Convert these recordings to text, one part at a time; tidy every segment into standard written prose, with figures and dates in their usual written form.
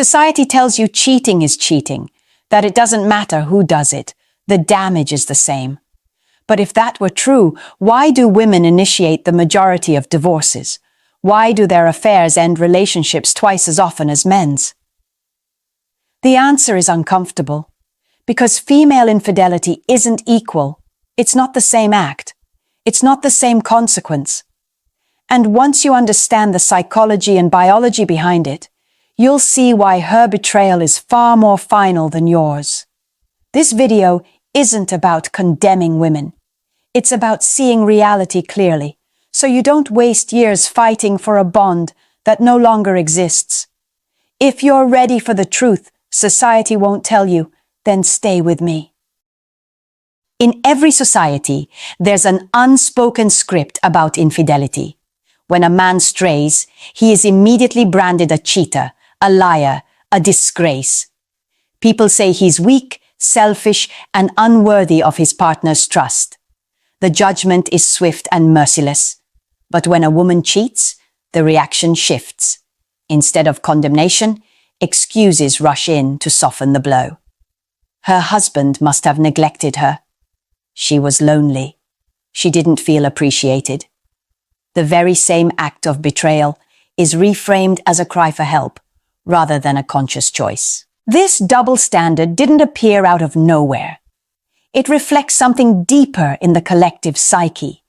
Society tells you cheating is cheating, that it doesn't matter who does it, the damage is the same. But if that were true, why do women initiate the majority of divorces? Why do their affairs end relationships twice as often as men's? The answer is uncomfortable. Because female infidelity isn't equal. It's not the same act. It's not the same consequence. And once you understand the psychology and biology behind it, you'll see why her betrayal is far more final than yours. This video isn't about condemning women. It's about seeing reality clearly, so you don't waste years fighting for a bond that no longer exists. If you're ready for the truth society won't tell you, then stay with me. In every society, there's an unspoken script about infidelity. When a man strays, he is immediately branded a cheater, a liar, a disgrace. People say he's weak, selfish, and unworthy of his partner's trust. The judgment is swift and merciless. But when a woman cheats, the reaction shifts. Instead of condemnation, excuses rush in to soften the blow. Her husband must have neglected her. She was lonely. She didn't feel appreciated. The very same act of betrayal is reframed as a cry for help, rather than a conscious choice. This double standard didn't appear out of nowhere. It reflects something deeper in the collective psyche,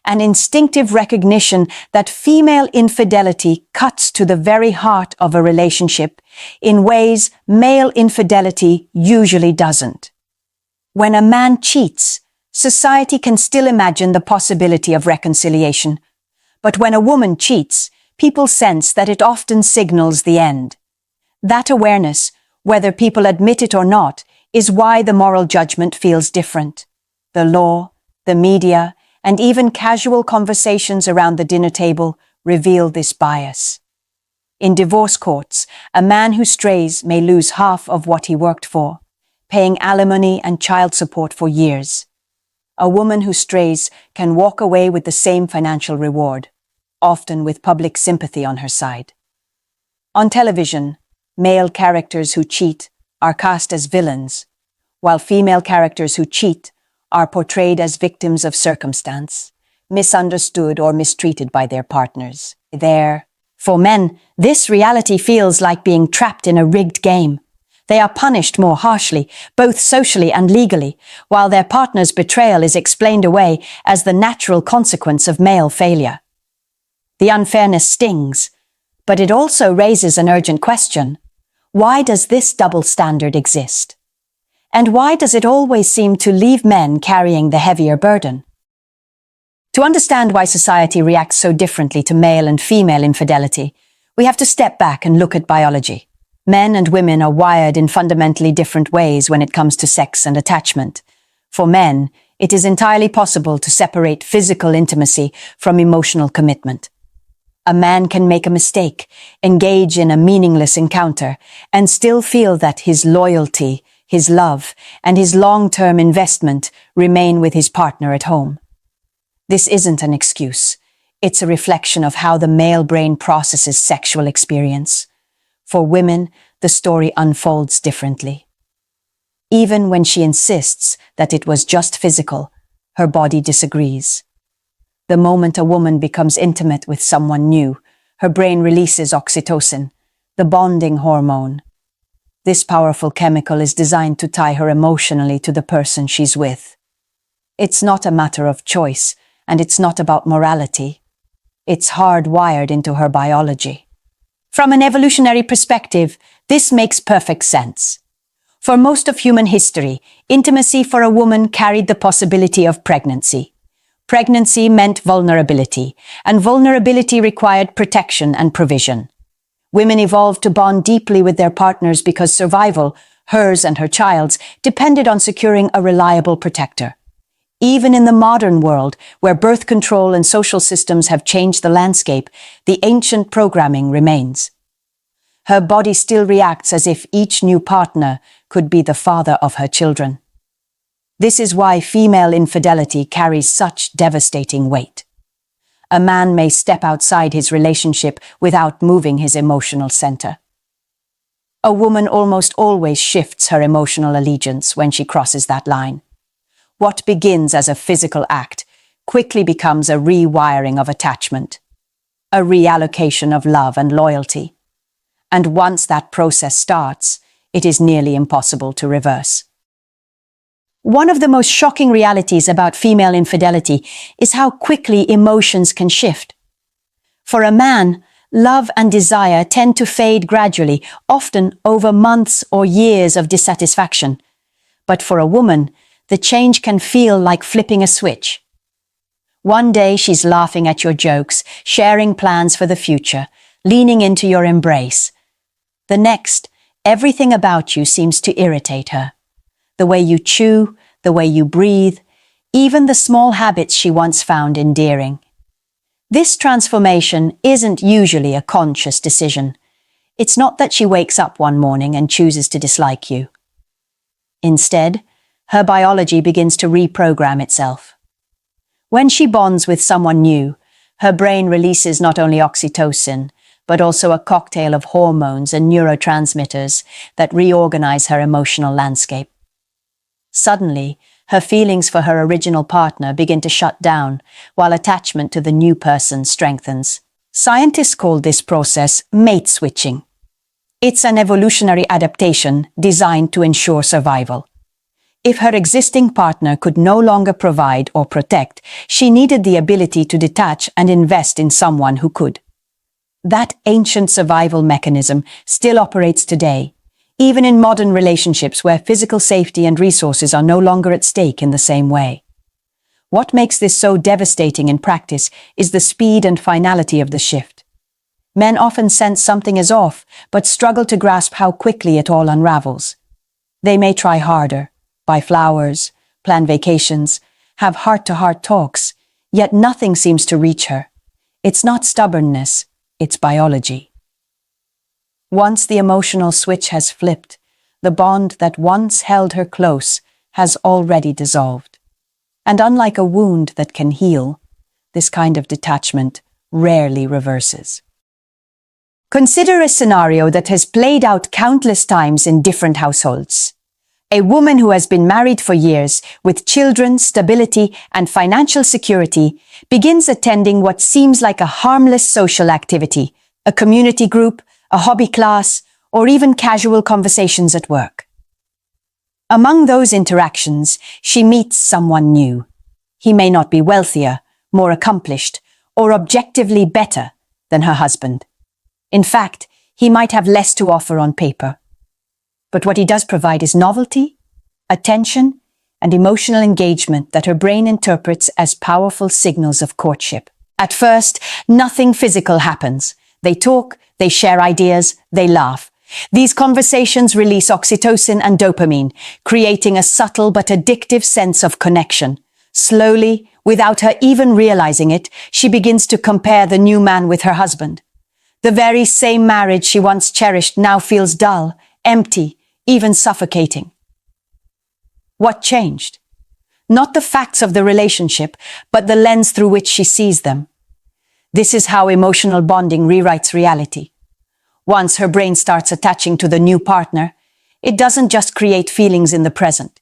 an instinctive recognition that female infidelity cuts to the very heart of a relationship in ways male infidelity usually doesn't. When a man cheats, society can still imagine the possibility of reconciliation. But when a woman cheats, people sense that it often signals the end. That awareness, whether people admit it or not, is why the moral judgment feels different. The law, the media, and even casual conversations around the dinner table reveal this bias. In divorce courts, a man who strays may lose half of what he worked for, paying alimony and child support for years. A woman who strays can walk away with the same financial reward, often with public sympathy on her side. On television, male characters who cheat are cast as villains, while female characters who cheat are portrayed as victims of circumstance, misunderstood or mistreated by their partners. For men, this reality feels like being trapped in a rigged game. They are punished more harshly, both socially and legally, while their partner's betrayal is explained away as the natural consequence of male failure. The unfairness stings, but it also raises an urgent question. Why does this double standard exist? And why does it always seem to leave men carrying the heavier burden? To understand why society reacts so differently to male and female infidelity, we have to step back and look at biology. Men and women are wired in fundamentally different ways when it comes to sex and attachment. For men, it is entirely possible to separate physical intimacy from emotional commitment. A man can make a mistake, engage in a meaningless encounter, and still feel that his loyalty, his love, and his long-term investment remain with his partner at home. This isn't an excuse. It's a reflection of how the male brain processes sexual experience. For women, the story unfolds differently. Even when she insists that it was just physical, her body disagrees. The moment a woman becomes intimate with someone new, her brain releases oxytocin, the bonding hormone. This powerful chemical is designed to tie her emotionally to the person she's with. It's not a matter of choice, and it's not about morality. It's hardwired into her biology. From an evolutionary perspective, this makes perfect sense. For most of human history, intimacy for a woman carried the possibility of pregnancy. Pregnancy meant vulnerability, and vulnerability required protection and provision. Women evolved to bond deeply with their partners because survival, hers and her child's, depended on securing a reliable protector. Even in the modern world, where birth control and social systems have changed the landscape, the ancient programming remains. Her body still reacts as if each new partner could be the father of her children. This is why female infidelity carries such devastating weight. A man may step outside his relationship without moving his emotional center. A woman almost always shifts her emotional allegiance when she crosses that line. What begins as a physical act quickly becomes a rewiring of attachment, a reallocation of love and loyalty. And once that process starts, it is nearly impossible to reverse. One of the most shocking realities about female infidelity is how quickly emotions can shift. For a man, love and desire tend to fade gradually, often over months or years of dissatisfaction. But for a woman, the change can feel like flipping a switch. One day she's laughing at your jokes, sharing plans for the future, leaning into your embrace. The next, everything about you seems to irritate her. The way you chew, the way you breathe, even the small habits she once found endearing. This transformation isn't usually a conscious decision. It's not that she wakes up one morning and chooses to dislike you. Instead, her biology begins to reprogram itself. When she bonds with someone new, her brain releases not only oxytocin, but also a cocktail of hormones and neurotransmitters that reorganize her emotional landscape. Suddenly, her feelings for her original partner begin to shut down, while attachment to the new person strengthens. Scientists call this process mate switching. It's an evolutionary adaptation designed to ensure survival. If her existing partner could no longer provide or protect, she needed the ability to detach and invest in someone who could. That ancient survival mechanism still operates today, even in modern relationships where physical safety and resources are no longer at stake in the same way. What makes this so devastating in practice is the speed and finality of the shift. Men often sense something is off, but struggle to grasp how quickly it all unravels. They may try harder, buy flowers, plan vacations, have heart-to-heart talks, yet nothing seems to reach her. It's not stubbornness, it's biology. Once the emotional switch has flipped, the bond that once held her close has already dissolved. And unlike a wound that can heal, this kind of detachment rarely reverses. Consider a scenario that has played out countless times in different households. A woman who has been married for years, with children, stability, and financial security, begins attending what seems like a harmless social activity, a community group, a hobby class, or even casual conversations at work. Among those interactions, she meets someone new. He may not be wealthier, more accomplished, or objectively better than her husband. In fact, he might have less to offer on paper. But what he does provide is novelty, attention, and emotional engagement that her brain interprets as powerful signals of courtship. At first, nothing physical happens. They talk, they share ideas, they laugh. These conversations release oxytocin and dopamine, creating a subtle but addictive sense of connection. Slowly, without her even realizing it, she begins to compare the new man with her husband. The very same marriage she once cherished now feels dull, empty, even suffocating. What changed? Not the facts of the relationship, but the lens through which she sees them. This is how emotional bonding rewrites reality. Once her brain starts attaching to the new partner, it doesn't just create feelings in the present.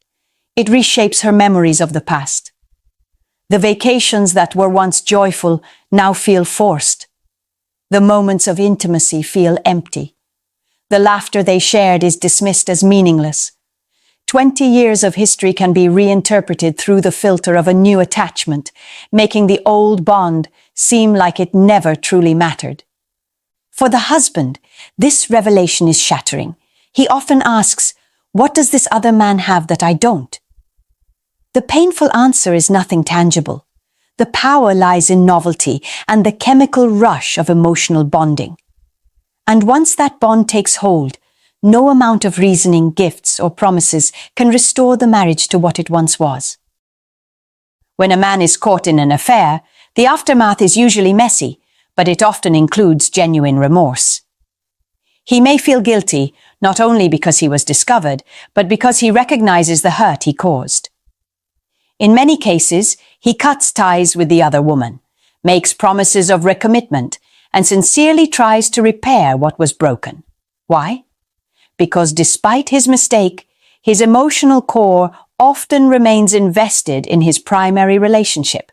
It reshapes her memories of the past. The vacations that were once joyful now feel forced. The moments of intimacy feel empty. The laughter they shared is dismissed as meaningless. 20 years of history can be reinterpreted through the filter of a new attachment, making the old bond seem like it never truly mattered. For the husband, this revelation is shattering. He often asks, "What does this other man have that I don't?" The painful answer is nothing tangible. The power lies in novelty and the chemical rush of emotional bonding. And once that bond takes hold, no amount of reasoning, gifts, or promises can restore the marriage to what it once was. When a man is caught in an affair, the aftermath is usually messy, but it often includes genuine remorse. He may feel guilty, not only because he was discovered, but because he recognizes the hurt he caused. In many cases, he cuts ties with the other woman, makes promises of recommitment, and sincerely tries to repair what was broken. Why? because despite his mistake, his emotional core often remains invested in his primary relationship.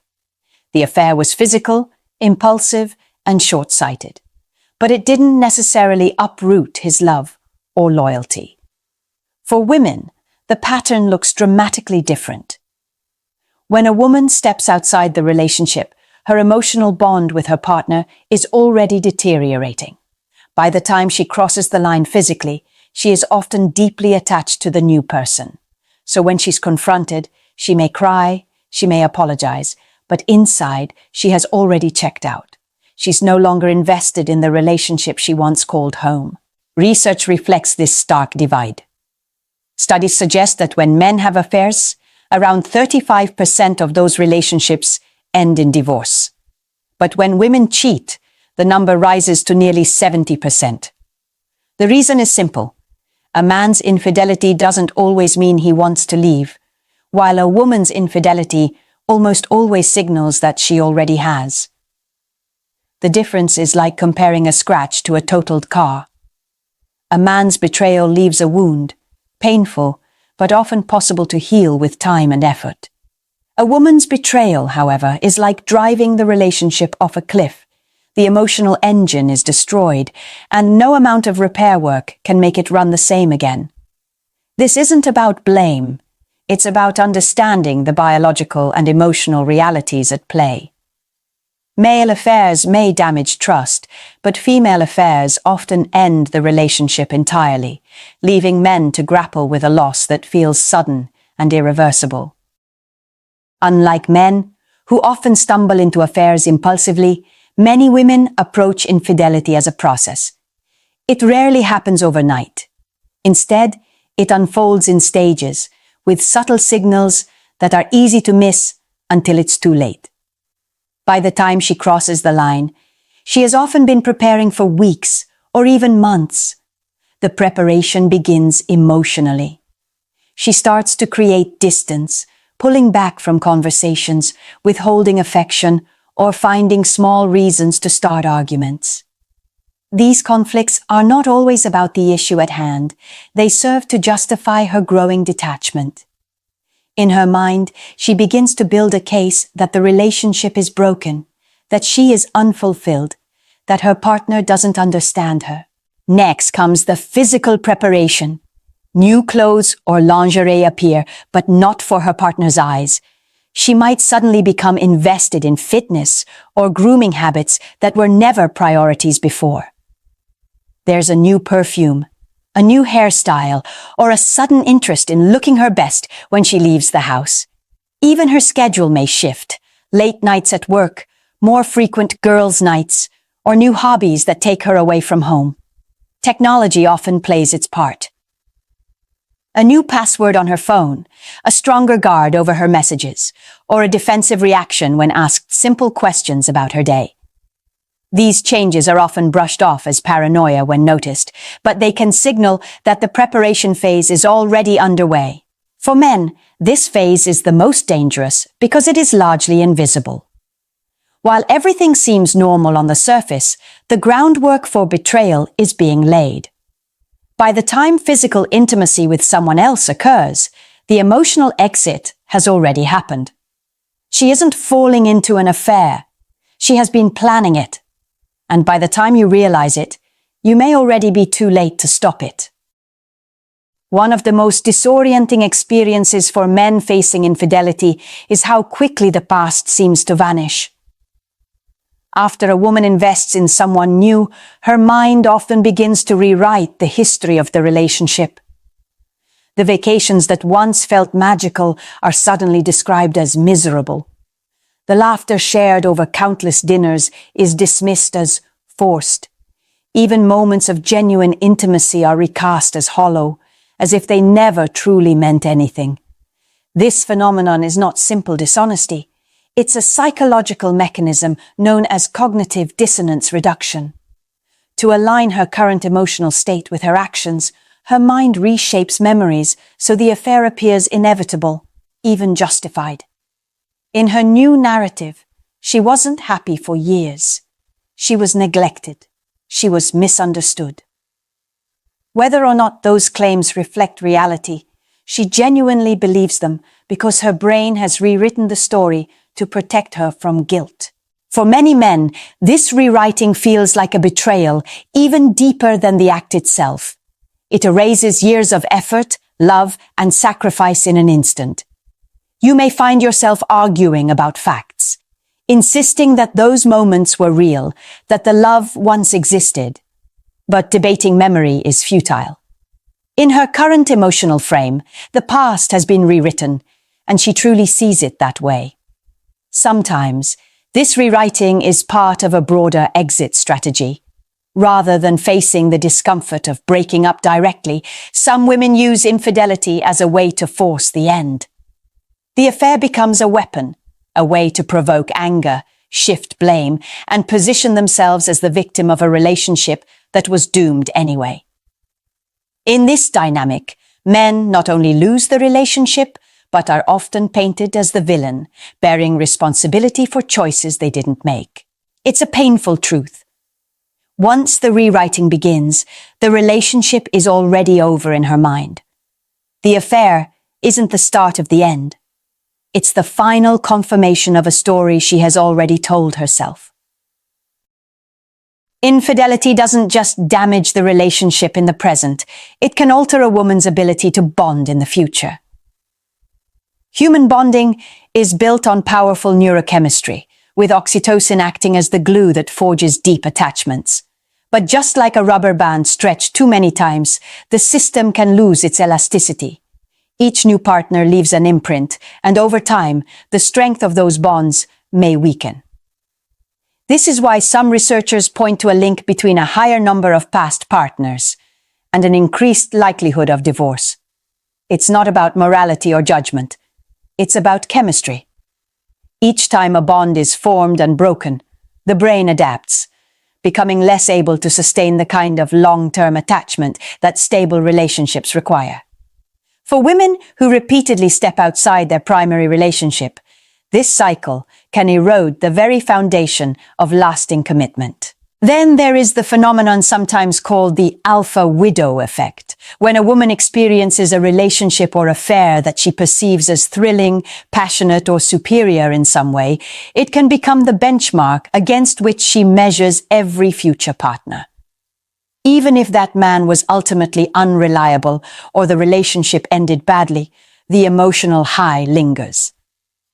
The affair was physical, impulsive, and short-sighted, but it didn't necessarily uproot his love or loyalty. For women, the pattern looks dramatically different. When a woman steps outside the relationship, her emotional bond with her partner is already deteriorating. By the time she crosses the line physically, she is often deeply attached to the new person. So when she's confronted, she may cry, she may apologize, but inside, she has already checked out. She's no longer invested in the relationship she once called home. Research reflects this stark divide. Studies suggest that when men have affairs, around 35% of those relationships end in divorce. But when women cheat, the number rises to nearly 70%. The reason is simple. A man's infidelity doesn't always mean he wants to leave, while a woman's infidelity almost always signals that she already has. The difference is like comparing a scratch to a totaled car. A man's betrayal leaves a wound, painful, but often possible to heal with time and effort. A woman's betrayal, however, is like driving the relationship off a cliff. The emotional engine is destroyed, and no amount of repair work can make it run the same again. This isn't about blame. It's about understanding the biological and emotional realities at play. Male affairs may damage trust, but female affairs often end the relationship entirely, leaving men to grapple with a loss that feels sudden and irreversible. Unlike men, who often stumble into affairs impulsively, many women approach infidelity as a process. It rarely happens overnight. Instead, it unfolds in stages, with subtle signals that are easy to miss until it's too late. By the time she crosses the line, she has often been preparing for weeks or even months. The preparation begins emotionally. She starts to create distance, pulling back from conversations, withholding affection, or finding small reasons to start arguments. These conflicts are not always about the issue at hand. They serve to justify her growing detachment. In her mind, she begins to build a case that the relationship is broken, that she is unfulfilled, that her partner doesn't understand her. Next comes the physical preparation. New clothes or lingerie appear, but not for her partner's eyes. She might suddenly become invested in fitness or grooming habits that were never priorities before. There's a new perfume, a new hairstyle, or a sudden interest in looking her best when she leaves the house. Even her schedule may shift, late nights at work, more frequent girls' nights, or new hobbies that take her away from home. Technology often plays its part. A new password on her phone, a stronger guard over her messages, or a defensive reaction when asked simple questions about her day. These changes are often brushed off as paranoia when noticed, but they can signal that the preparation phase is already underway. For men, this phase is the most dangerous because it is largely invisible. While everything seems normal on the surface, the groundwork for betrayal is being laid. By the time physical intimacy with someone else occurs, the emotional exit has already happened. She isn't falling into an affair. She has been planning it. And by the time you realize it, you may already be too late to stop it. One of the most disorienting experiences for men facing infidelity is how quickly the past seems to vanish. After a woman invests in someone new, her mind often begins to rewrite the history of the relationship. The vacations that once felt magical are suddenly described as miserable. The laughter shared over countless dinners is dismissed as forced. Even moments of genuine intimacy are recast as hollow, as if they never truly meant anything. This phenomenon is not simple dishonesty. It's a psychological mechanism known as cognitive dissonance reduction. To align her current emotional state with her actions, her mind reshapes memories so the affair appears inevitable, even justified. In her new narrative, she wasn't happy for years. She was neglected. She was misunderstood. Whether or not those claims reflect reality, she genuinely believes them because her brain has rewritten the story to protect her from guilt. For many men, this rewriting feels like a betrayal, even deeper than the act itself. It erases years of effort, love, and sacrifice in an instant. You may find yourself arguing about facts, insisting that those moments were real, that the love once existed. But debating memory is futile. In her current emotional frame, the past has been rewritten, and she truly sees it that way. Sometimes, this rewriting is part of a broader exit strategy. Rather than facing the discomfort of breaking up directly, some women use infidelity as a way to force the end. The affair becomes a weapon, a way to provoke anger, shift blame, and position themselves as the victim of a relationship that was doomed anyway. In this dynamic, men not only lose the relationship, but are often painted as the villain, bearing responsibility for choices they didn't make. It's a painful truth. Once the rewriting begins, the relationship is already over in her mind. The affair isn't the start of the end. It's the final confirmation of a story she has already told herself. Infidelity doesn't just damage the relationship in the present, it can alter a woman's ability to bond in the future. Human bonding is built on powerful neurochemistry, with oxytocin acting as the glue that forges deep attachments. But just like a rubber band stretched too many times, the system can lose its elasticity. Each new partner leaves an imprint, and over time, the strength of those bonds may weaken. This is why some researchers point to a link between a higher number of past partners and an increased likelihood of divorce. It's not about morality or judgment. It's about chemistry. Each time a bond is formed and broken, the brain adapts, becoming less able to sustain the kind of long-term attachment that stable relationships require. For women who repeatedly step outside their primary relationship, this cycle can erode the very foundation of lasting commitment. Then there is the phenomenon sometimes called the alpha widow effect, when a woman experiences a relationship or affair that she perceives as thrilling, passionate, or superior in some way. It can become the benchmark against which she measures every future partner. Even if that man was ultimately unreliable or the relationship ended badly, the emotional high lingers.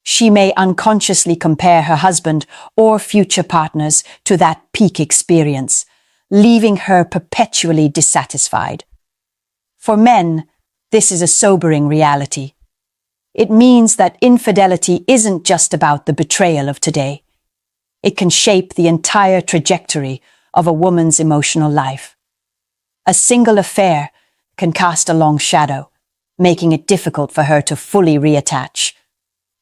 She may unconsciously compare her husband or future partners to that peak experience, leaving her perpetually dissatisfied. For men, this is a sobering reality. It means that infidelity isn't just about the betrayal of today. It can shape the entire trajectory of a woman's emotional life. A single affair can cast a long shadow, making it difficult for her to fully reattach,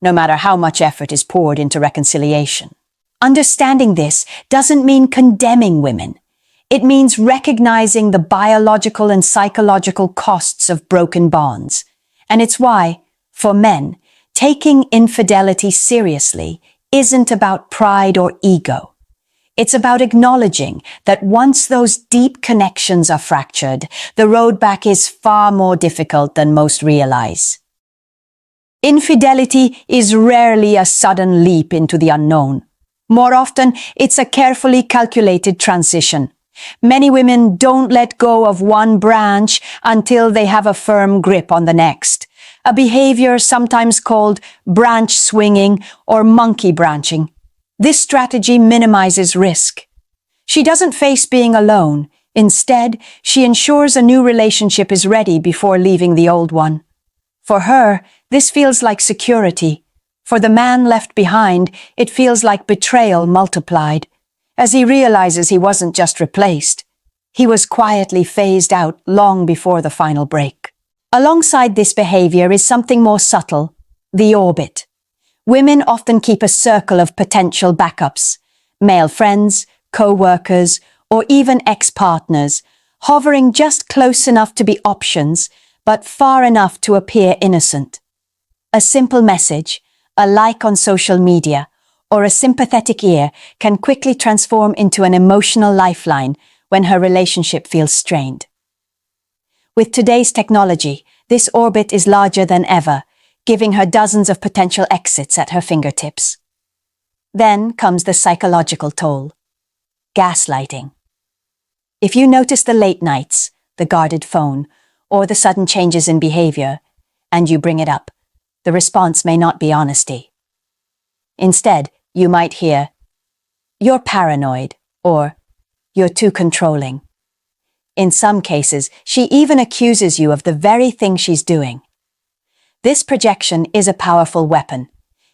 no matter how much effort is poured into reconciliation. Understanding this doesn't mean condemning women. It means recognizing the biological and psychological costs of broken bonds. And it's why, for men, taking infidelity seriously isn't about pride or ego. It's about acknowledging that once those deep connections are fractured, the road back is far more difficult than most realize. Infidelity is rarely a sudden leap into the unknown. More often, it's a carefully calculated transition. Many women don't let go of one branch until they have a firm grip on the next, a behavior sometimes called branch swinging or monkey branching. This strategy minimizes risk. She doesn't face being alone. Instead, she ensures a new relationship is ready before leaving the old one. For her, this feels like security. For the man left behind, it feels like betrayal multiplied. As he realizes he wasn't just replaced, he was quietly phased out long before the final break. Alongside this behavior is something more subtle, the orbit. Women often keep a circle of potential backups, male friends, co-workers, or even ex-partners, hovering just close enough to be options, but far enough to appear innocent. A simple message, a like on social media, or a sympathetic ear can quickly transform into an emotional lifeline when her relationship feels strained. With today's technology, this orbit is larger than ever, giving her dozens of potential exits at her fingertips. Then comes the psychological toll. Gaslighting. If you notice the late nights, the guarded phone, or the sudden changes in behavior, and you bring it up, the response may not be honesty. Instead, you might hear, "You're paranoid," or "You're too controlling." In some cases, she even accuses you of the very thing she's doing. This projection is a powerful weapon.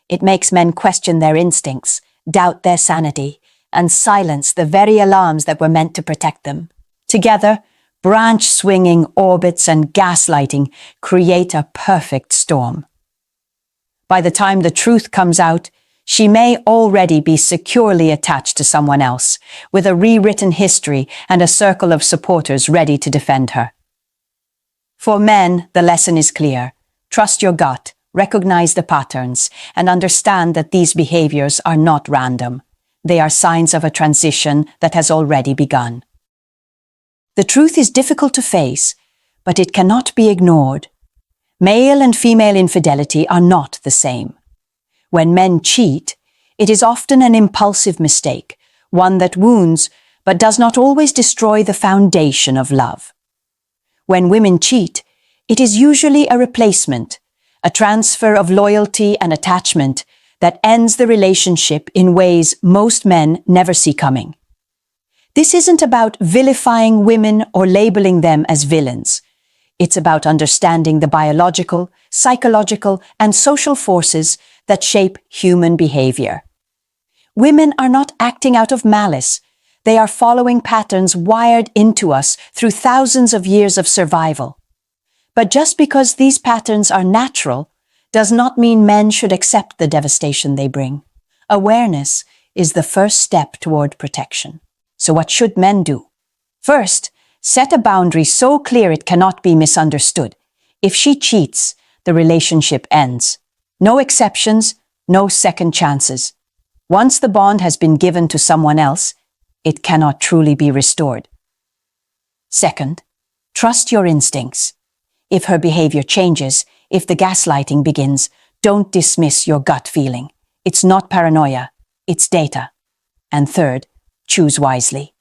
It makes men question their instincts, doubt their sanity, and silence the very alarms that were meant to protect them. Together, branch-swinging orbits and gaslighting create a perfect storm. By the time the truth comes out, she may already be securely attached to someone else, with a rewritten history and a circle of supporters ready to defend her. For men, the lesson is clear. Trust your gut, recognize the patterns, and understand that these behaviors are not random. They are signs of a transition that has already begun. The truth is difficult to face, but it cannot be ignored. Male and female infidelity are not the same. When men cheat, it is often an impulsive mistake, one that wounds but does not always destroy the foundation of love. When women cheat, it is usually a replacement, a transfer of loyalty and attachment that ends the relationship in ways most men never see coming. This isn't about vilifying women or labeling them as villains. It's about understanding the biological, psychological, and social forces that shape human behavior. Women are not acting out of malice. They are following patterns wired into us through thousands of years of survival. But just because these patterns are natural does not mean men should accept the devastation they bring. Awareness is the first step toward protection. So what should men do? First, set a boundary so clear it cannot be misunderstood. If she cheats, the relationship ends. No exceptions, no second chances. Once the bond has been given to someone else, it cannot truly be restored. Second, trust your instincts. If her behavior changes, if the gaslighting begins, don't dismiss your gut feeling. It's not paranoia, it's data. And third, choose wisely.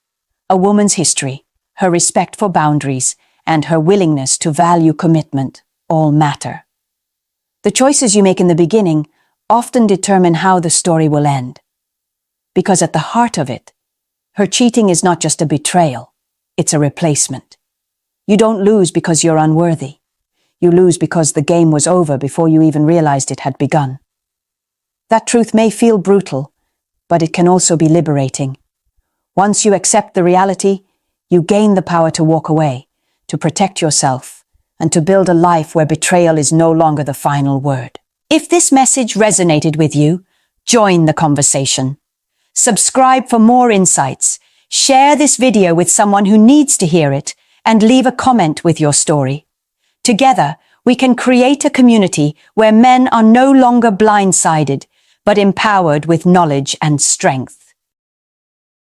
A woman's history, her respect for boundaries, and her willingness to value commitment all matter. The choices you make in the beginning often determine how the story will end. Because at the heart of it, her cheating is not just a betrayal, it's a replacement. You don't lose because you're unworthy. You lose because the game was over before you even realized it had begun. That truth may feel brutal, but it can also be liberating. Once you accept the reality, you gain the power to walk away, to protect yourself, and to build a life where betrayal is no longer the final word. If this message resonated with you, join the conversation. Subscribe for more insights, share this video with someone who needs to hear it, and leave a comment with your story. Together, we can create a community where men are no longer blindsided, but empowered with knowledge and strength.